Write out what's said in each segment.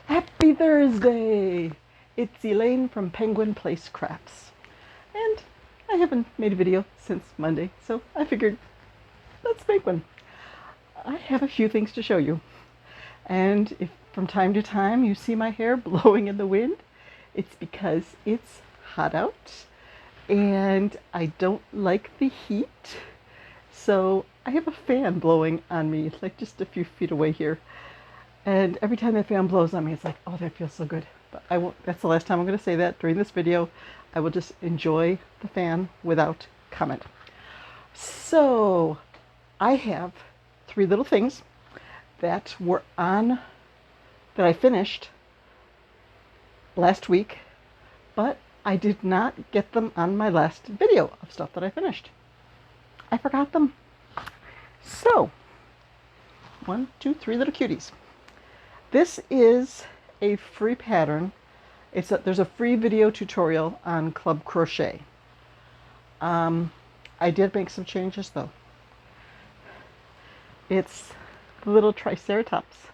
Happy Thursday! It's Elaine from Penguin Place Crafts. And I haven't made a video since Monday, so I figured let's make one. I have a few things to show you. And if from time to time you see my hair blowing in the wind, it's because it's hot out and I don't like the heat. So I have a fan blowing on me, like just a few feet away here. And every time that fan blows on me, it's like, oh, that feels so good. But I won't, that's the last time I'm going to say that during this video. I will just enjoy the fan without comment. So I have 3 little things that were on, that I finished last week, but I did not get them on my last video of stuff that I finished. I forgot them. So 1, 2, 3 little cuties. This is a free pattern. There's a free video tutorial on Club Crochet. I did make some changes though. It's the little Triceratops.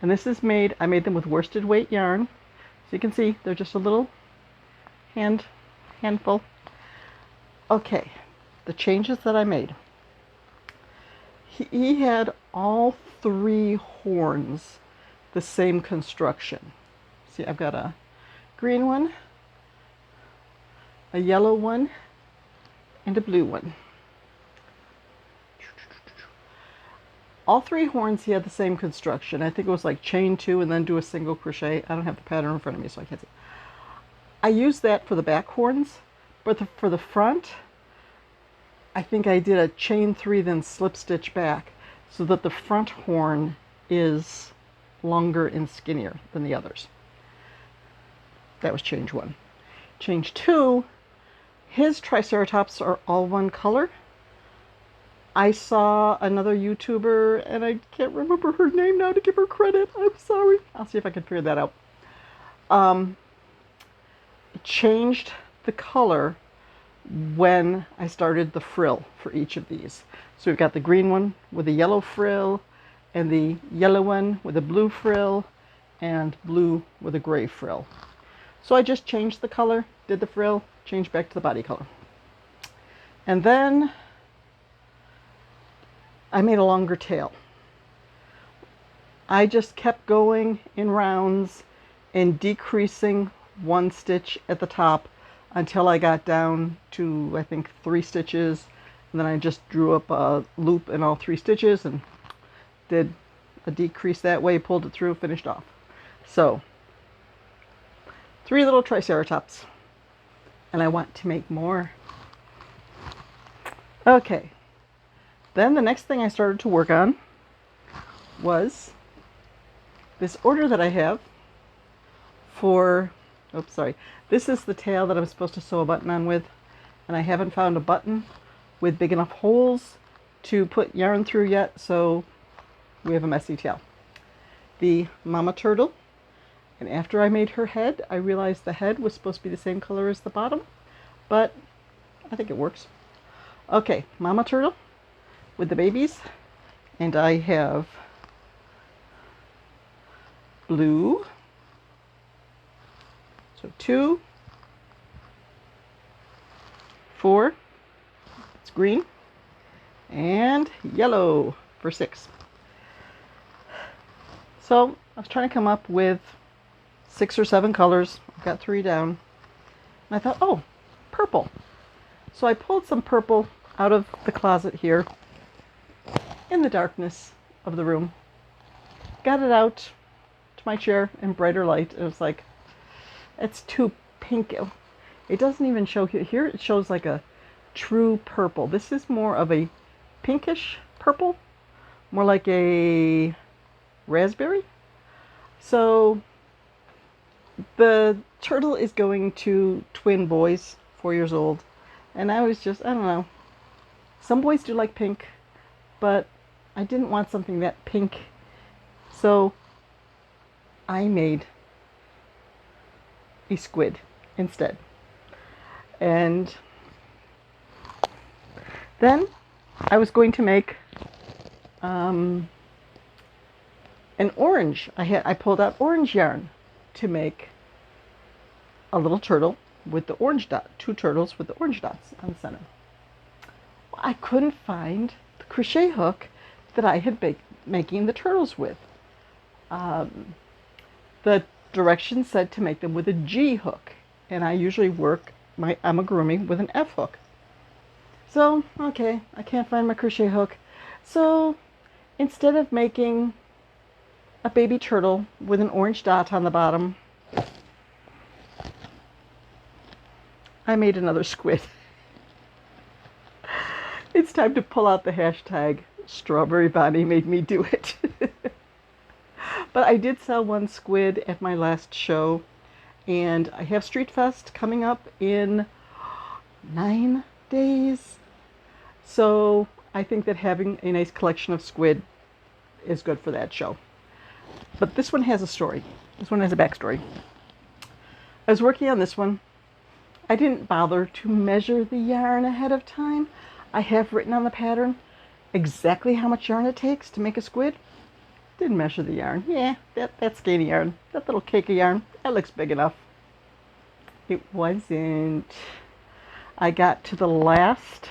And this is I made them with worsted weight yarn. So you can see they're just a little handful. Okay, the changes that I made. He had all 3 horns the same construction. See, I've got a green one, a yellow one, and a blue one. All 3 horns he had the same construction. I think it was like chain 2 and then do a single crochet. I don't have the pattern in front of me, so I can't see. I used that for the back horns, but for the front, I think I did a chain 3 then slip stitch back so that the front horn is longer and skinnier than the others. That was change 1. Change 2, his Triceratops are all one color. I saw another YouTuber, and I can't remember her name now to give her credit. I'm sorry. I'll see if I can figure that out. Changed the color when I started the frill for each of these. So we've got the green one with a yellow frill, and the yellow one with a blue frill, and blue with a gray frill. So I just changed the color, did the frill, changed back to the body color. And then I made a longer tail. I just kept going in rounds and decreasing 1 stitch at the top until I got down to, I think, 3 stitches. And then I just drew up a loop in all 3 stitches and did a decrease that way, pulled it through, finished off. So 3 little Triceratops, and I want to make more. Okay, then the next thing I started to work on was this order that I have for, oops, sorry, this is the tail that I'm supposed to sew a button on with, and I haven't found a button with big enough holes to put yarn through yet, so we have a messy tail. The mama turtle, and after I made her head, I realized the head was supposed to be the same color as the bottom, but I think it works. Okay, mama turtle with the babies, and I have blue, so 2, 4, it's green, and yellow for 6. So I was trying to come up with 6 or 7 colors. I've got 3 down. And I thought, oh, purple. So I pulled some purple out of the closet here in the darkness of the room. Got it out to my chair in brighter light. And it was like, it's too pink. It doesn't even show here. Here it shows like a true purple. This is more of a pinkish purple, more like a raspberry. So the turtle is going to twin boys, 4 years old, and I was just, I don't know, some boys do like pink, but I didn't want something that pink, so I made a squid instead. And then I was going to make an an orange. I pulled out orange yarn to make a little turtle with the orange dot, two turtles with the orange dots on the center. I couldn't find the crochet hook that I had been making the turtles with. The directions said to make them with a G hook, and I usually work my amigurumi with an F hook. So, okay, I can't find my crochet hook. So, instead of making a baby turtle with an orange dot on the bottom, I made another squid. It's time to pull out the hashtag Strawberry Bonnie made me do it. But I did sell one squid at my last show, and I have Street Fest coming up in 9 days. So I think that having a nice collection of squid is good for that show. But this one has a story. This one has a backstory. I was working on this one. I didn't bother to measure the yarn ahead of time. I have written on the pattern exactly how much yarn it takes to make a squid. Didn't measure the yarn. Yeah, that skeiny yarn, that little cake of yarn, that looks big enough. It wasn't. I got to the last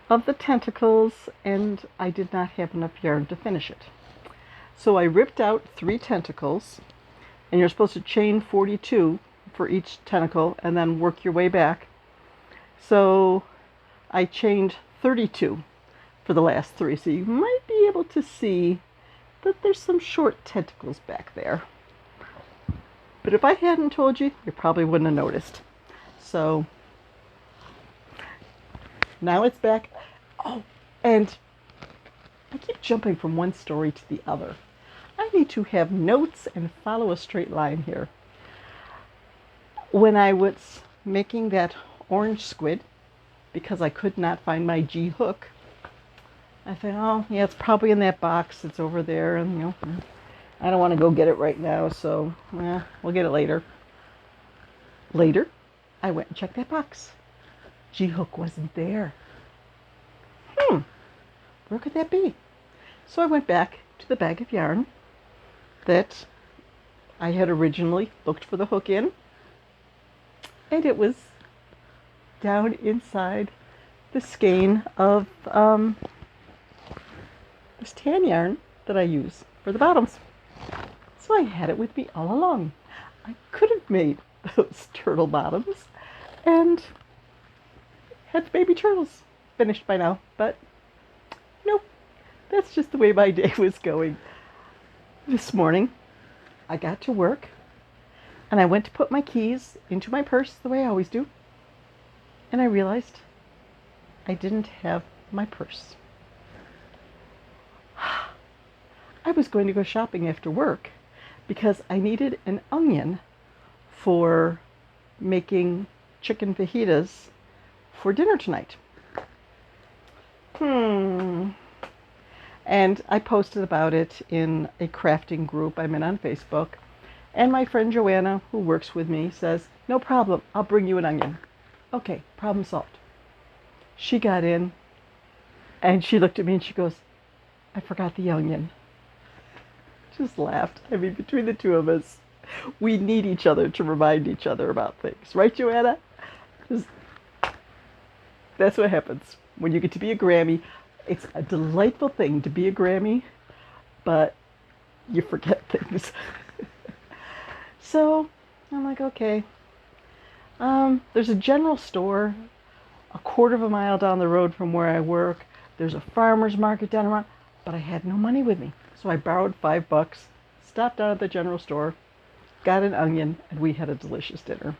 of the tentacles and I did not have enough yarn to finish it. So I ripped out 3 tentacles, and you're supposed to chain 42 for each tentacle and then work your way back. So I chained 32 for the last 3, so you might be able to see that there's some short tentacles back there. But if I hadn't told you, you probably wouldn't have noticed. So now it's back. Oh, and I keep jumping from one story to the other. I need to have notes and follow a straight line here. When I was making that orange squid, because I could not find my G hook, I thought, oh, yeah, it's probably in that box. It's over there, and, you know, I don't want to go get it right now, so we'll get it later. Later, I went and checked that box. G hook wasn't there. Where could that be? So I went back to the bag of yarn that I had originally looked for the hook in, and it was down inside the skein of this tan yarn that I use for the bottoms. So I had it with me all along. I could have made those turtle bottoms and had baby turtles finished by now, but nope, that's just the way my day was going. This morning, I got to work and I went to put my keys into my purse the way I always do, and I realized I didn't have my purse. I was going to go shopping after work because I needed an onion for making chicken fajitas for dinner tonight. And I posted about it in a crafting group I'm in on Facebook. And my friend Joanna, who works with me, says, no problem, I'll bring you an onion. Okay, problem solved. She got in and she looked at me and she goes, I forgot the onion. Just laughed. I mean, between the two of us, we need each other to remind each other about things. Right, Joanna? That's what happens when you get to be a Grammy. It's a delightful thing to be a Grammy, but you forget things. So I'm like, okay. There's a general store a quarter of a mile down the road from where I work. There's a farmer's market down around, but I had no money with me. So I borrowed $5, stopped down at the general store, got an onion, and we had a delicious dinner.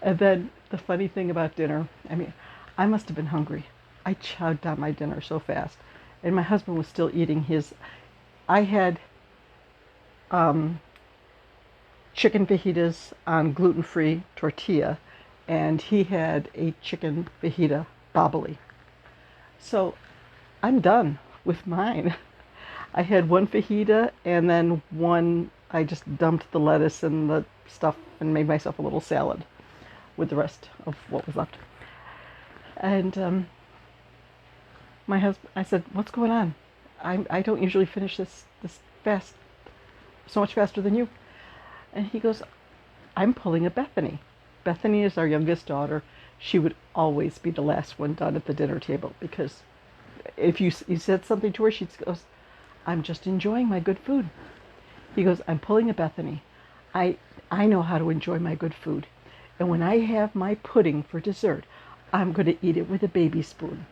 And then the funny thing about dinner, I mean, I must have been hungry. I chowed down my dinner so fast. And my husband was still eating his. I had chicken fajitas on gluten-free tortilla, and he had a chicken fajita bobbly. So I'm done with mine. I had one fajita, and then one, I just dumped the lettuce and the stuff and made myself a little salad with the rest of what was left. And my husband, I said, what's going on? I don't usually finish this so much faster than you. And he goes, I'm pulling a Bethany. Bethany is our youngest daughter. She would always be the last one done at the dinner table because if you said something to her, she goes, I'm just enjoying my good food. He goes, I'm pulling a Bethany. I know how to enjoy my good food. And when I have my pudding for dessert, I'm going to eat it with a baby spoon.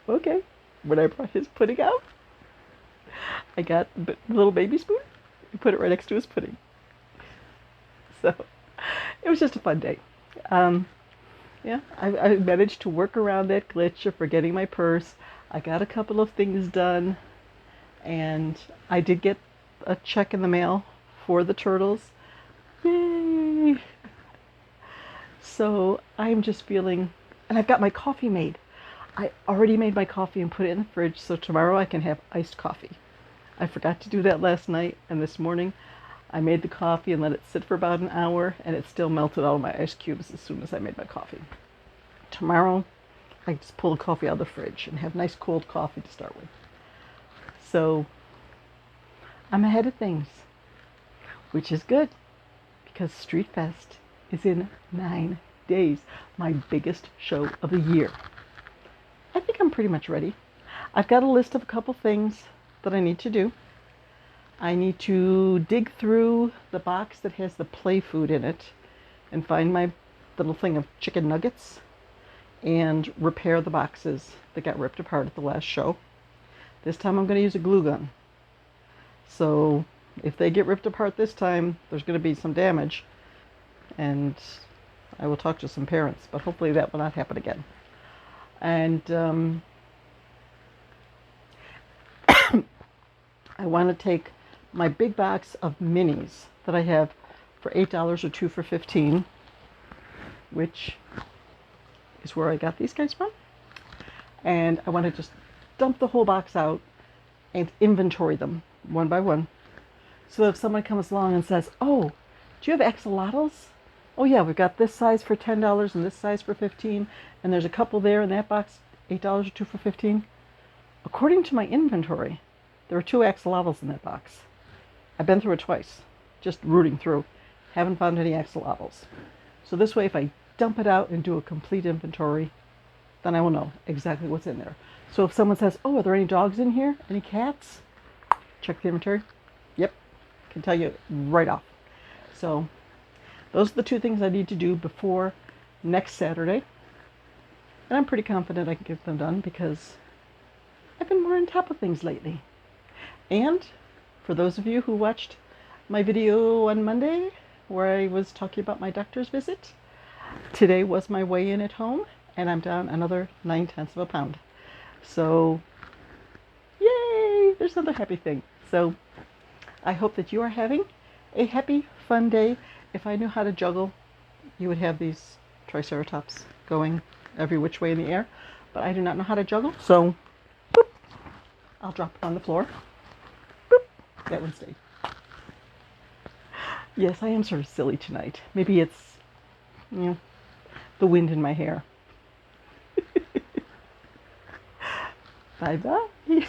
Okay. When I brought his pudding out, I got the little baby spoon and put it right next to his pudding. So it was just a fun day. Yeah, I managed to work around that glitch of forgetting my purse. I got a couple of things done, and I did get a check in the mail for the turtles. Yay! So I'm just feeling, and I've got my coffee made. I already made my coffee and put it in the fridge, so tomorrow I can have iced coffee. I forgot to do that last night, and this morning I made the coffee and let it sit for about an hour, and it still melted all of my ice cubes as soon as I made my coffee. Tomorrow, I just pull the coffee out of the fridge and have nice cold coffee to start with. So, I'm ahead of things, which is good, because Street Fest is in 9 days, my biggest show of the year. I think I'm pretty much ready. I've got a list of a couple things that I need to do. I need to dig through the box that has the play food in it and find my little thing of chicken nuggets and repair the boxes that got ripped apart at the last show. This time I'm going to use a glue gun. So if they get ripped apart this time, there's going to be some damage, and I will talk to some parents, but hopefully that will not happen again. And I want to take my big box of minis that I have for $8 or 2 for $15, which is where I got these guys from. And I want to just dump the whole box out and inventory them one by one. So if someone comes along and says, oh, do you have axolotls? Oh yeah, we've got this size for $10 and this size for $15, and there's a couple there in that box, $8 or 2 for $15. According to my inventory, there are 2 axolotls in that box. I've been through it twice, just rooting through. Haven't found any axolotls. So this way, if I dump it out and do a complete inventory, then I will know exactly what's in there. So if someone says, oh, are there any dogs in here? Any cats? Check the inventory. Yep, can tell you right off. So those are the 2 things I need to do before next Saturday. And I'm pretty confident I can get them done because I've been more on top of things lately. And for those of you who watched my video on Monday where I was talking about my doctor's visit, today was my weigh-in at home, and I'm down another 9/10 of a pound. So, yay! There's another happy thing. So, I hope that you are having a happy, fun day. If I knew how to juggle, you would have these Triceratops going every which way in the air. But I do not know how to juggle, so boop, I'll drop it on the floor. Boop, that one stayed. Yes, I am sort of silly tonight. Maybe it's, the wind in my hair. Bye-bye.